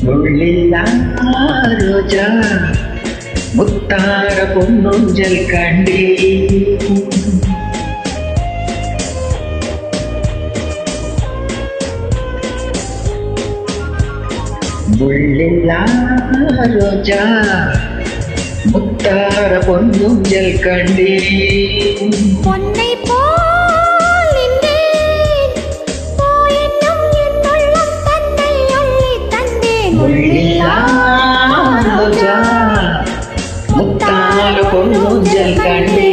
முள்ளில்லா ரோஜா முத்தார பொன்னூஞ்சல் கண்டே முள்ளில்லா ரோஜா முத்தார பொன்னூஞ்சல் கண்டே பொன்னை போல் நின்றேன் போயினும் என் உள்ளம் தன்னை அள்ளி தந்தேன் முள்ளில்லா ரோஜா முத்தார பொன்னூஞ்சல் கண்டே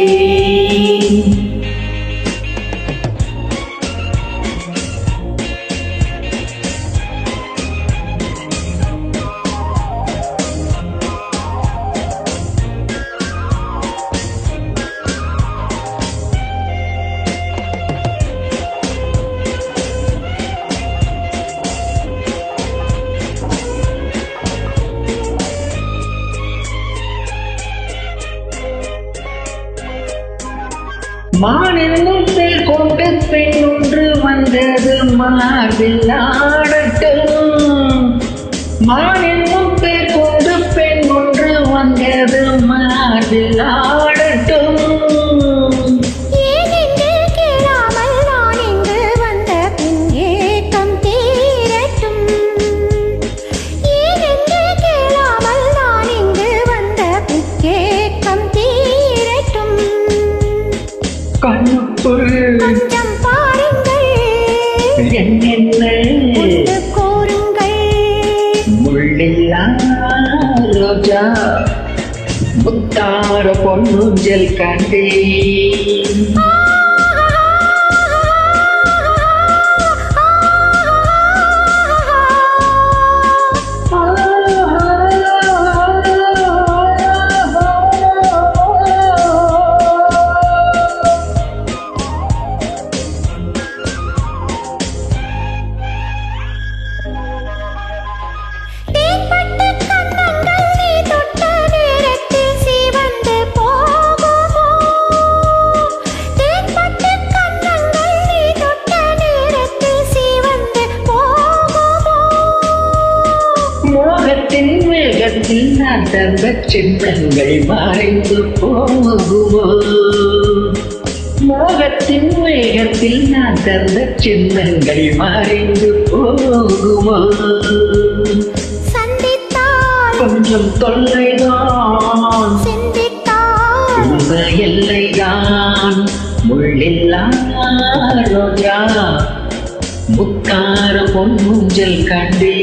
மானென்னும் பேர் கொண்டு பெண் ஒன்று வந்தது மார்பில் ஆடட்டும். மானென்னும் பேர் கொண்டு பெண் ஒன்று வந்தது மார்பில் ஆடட்டும். ஏனென்று கேளாமல் நான் இங்கு வந்த பின் ஏக்கம் தீரட்டும். ஏனென்று கேளாமல் நான் இங்கு வந்த பின் ஏக்கம் தீரட்டும். கண்ணுக்குள் கொஞ்சம் பாருங்கள் என்னென்ன உண்டு கோருங்கள். முள்ளில்லா ரோஜா முத்தார பொன்னூஞ்சல் கண்டே மோகத்தின் வேகத்தில் நான் தந்த சின்னங்கள் மறைந்து போகுமோ. மோகத்தின் வேகத்தில் நான் தந்த சின்னங்கள் மறைந்து போகுமோ. சந்தித்தால் கொஞ்சம் தொல்லைதான் சிந்தித்தால் இந்த எல்லைதான். முள்ளில்லா ரோஜா முத்தார பொன்னூஞ்சல் கண்டே